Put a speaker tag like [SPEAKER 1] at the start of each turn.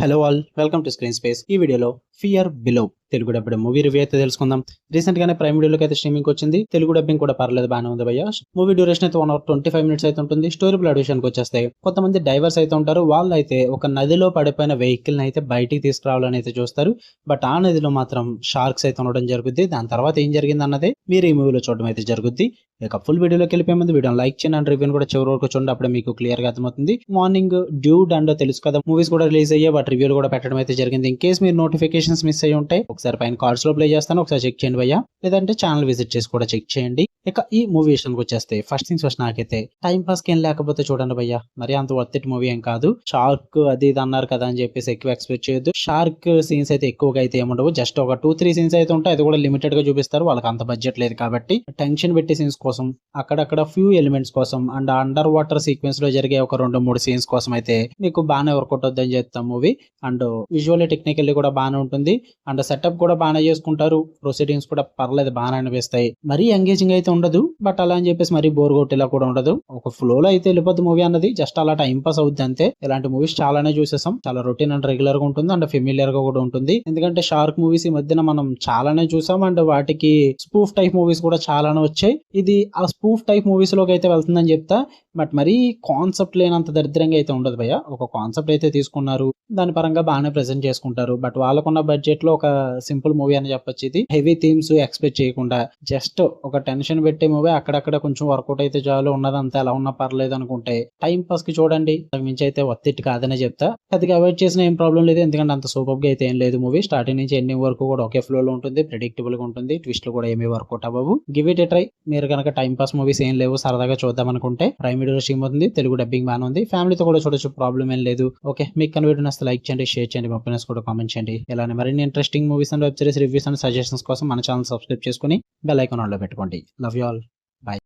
[SPEAKER 1] Hello all, welcome to screen space. ఈ వీడియోలో fear below Telugu dubbing movie review అయితే తెలుసుకుందాం. రీసెంట్ గానే ప్రైమ్ వీడియోలోకి అయితే స్ట్రీమింగ్ వచ్చింది. తెలుగు డబ్బింగ్ కూడా పర్లేదు, బాగానే ఉంది భయ్య. మూవీ డ్యూరేషన్ అయితే 1 hour 25 minutes అయితే ఉంటుంది. స్టోరీ ప్లాట్ విషయానికి వచ్చేస్తే కొంతమంది డైవర్స్ అయితే ఉంటారు. వాళ్ళు అయితే ఒక నదిలో పడిపోయిన వెహికల్ ని అయితే బయటికి తీసుకురావాలని అయితే చూస్తారు. బట్ ఆ నదిలో మాత్రం షార్క్స్ అయితే ఉండడం జరుగుద్ది. దాని తర్వాత ఏం జరిగింది అన్నదే మీరు ఈ మూవీలో చూడడం అయితే జరుగుద్ది. ఇక ఫుల్ వీడియోలోకి వెళ్ళిపోయే ముందు వీడియో లైక్ చేయండి అండ్ రివ్యూని కూడా చివరి వరకు చూడండి, అప్పుడే మీకు క్లియర్ గా అర్థమవుతుంది. మార్నింగ్ డ్యూడ్ అండ్ తెలుసు కదా, మూవీస్ కూడా రిలీజ్ అయ్యే బట్ రివ్యూలు కూడా పెట్టడం అయితే జరిగింది. ఇన్ కేస్ మీరు నోటిఫికేషన్స్ మిస్ అయ్యి ఉంటాయి, ఒకసారి పైన కార్డ్స్ లో ప్లే చేస్తాను, ఒకసారి చెక్ చేయండి భయ్యా. లేదంటే ఛానల్ విజిట్ చేసి కూడా చెక్ చేయండి. ఇక ఈ మూవీ విషయానికి వచ్చేస్తే ఫస్ట్ థింగ్స్ ఫస్ట్, నాకైతే టైం పాస్ కి ఏం లేకపోతే చూడండి భయ్యా, మరి అంత వర్తిట్ మూవీ ఏం కాదు. షార్క్ అది ఇది అన్నారు కదా అని చెప్పేసి ఎక్కువ ఎక్స్పెక్ట్ చేయొద్దు. షార్క్ సీన్స్ అయితే ఎక్కువగా అయితే ఏముండవు, జస్ట్ ఒక 2-3 సీన్స్ అయితే ఉంటాయి. అది కూడా లిమిటెడ్ గా చూపిస్తారు, వాళ్ళకి అంత బడ్జెట్ లేదు కాబట్టి. టెన్షన్ పెట్టే సీన్స్ కోసం, అక్కడక్కడ ఫ్యూ ఎలిమెంట్స్ కోసం అండ్ అండర్ వాటర్ సీక్వెన్స్ లో జరిగే ఒక 2-3 సీన్స్ కోసం అయితే మీకు బాగానే వర్కౌట్ అవుతుందని చెప్తాం మూవీ. అండ్ విజువల్లీ టెక్నికల్లీ కూడా బాగానే ఉంటుంది. అండ్ సెటప్ కూడా బాగానే చేసుకుంటారు. ప్రొసీడింగ్స్ కూడా పర్లేదు, బాగానే అనిపిస్తాయి. మరీ ఎంగేజింగ్ అయితే ఉండదు, బట్ అలా అని చెప్పేసి మరీ బోర్ కొట్టేలా కూడా ఉండదు. ఒక ఫ్లోలో అయితే వెళ్ళిపోద్ది మూవీ అన్నది, జస్ట్ అలా టైం పాస్ అవుద్ది అంతే. ఇలాంటి మూవీస్ చాలానే చూసేసాం, చాలా రొటీన్ అండ్ రెగ్యులర్ గా ఉంటుంది అండ్ ఫెమిలియర్ గా కూడా ఉంటుంది. ఎందుకంటే షార్క్ మూవీస్ ఈ మధ్యన మనం చాలానే చూసాం అండ్ వాటికి స్పూఫ్ టైప్ మూవీస్ కూడా చాలానే వచ్చాయి. ఇది ఆ స్పూఫ్ టైప్ మూవీస్ లోకి అయితే వెళ్తుందని చెప్తా, బట్ మరీ కాన్సెప్ట్ లేనంత దరిద్రంగా అయితే ఉండదు భయ్య. ఒక కాన్సెప్ట్ అయితే తీసుకున్నారు, దాని పరంగా బాగానే ప్రెజెంట్ చేసుకుంటారు. బట్ వాళ్ళకున్న బడ్జెట్ లో ఒక సింపుల్ మూవీ అని చెప్పొచ్చు. ఇది హెవీ థీమ్స్ ఎక్స్పెక్ట్ చేయకుండా జస్ట్ ఒక టెన్షన్ పెట్టే మూవీ, అక్కడక్కడ కొంచెం వర్కౌట్ అయితే చాలు, ఉన్నదంతా ఎలా ఉన్నా పర్లేదు అనుకుంటే టైం పాస్ కి చూడండి. మించి అయితే ఒత్తిటి కాదనే చెప్తా. అది అవాయిడ్ చేసిన ఏం ప్రాబ్లం లేదు, ఎందుకంటే అంత సూపర్ గా అయితే ఏం లేదు మూవీ. స్టార్టింగ్ నుంచి ఎండింగ్ వరకు కూడా ఒకే ఫ్లో లో ఉంటుంది, ప్రెడిక్టబుల్ గా ఉంటుంది. ట్విస్ట్లు కూడా ఏమీ వర్కౌట్ అవ్వవు. Give it a try. మీరు కనుక టైం పాస్ మూవీస్ ఏం లేవు, సరదాగా చూద్దాం అనుకుంటే ప్రైమ్ వీడియో స్ట్రీమ్ అవుతుంది. తెలుగు డబ్బింగ్ బాగానే ఉంది, ఫ్యామిలీతో కూడా చూడొచ్చు, ప్రాబ్లం ఏం లేదు. ఓకే, మీకు కనుక వీడియో నచ్చితే లైక్ చేయండి, షేర్ చేయండి, మా ఫ్రెండ్స్ కూడా కామెంట్ చేయండి. ఇలానే మరిన్ని interesting movies and web series reviews and suggestions కోసం మన ఛానల్ సబ్స్క్రైబ్ చేసుకుని బెల్ ఐకాన్ ఆన్ లో పెట్టుకోండి. Love you all, by.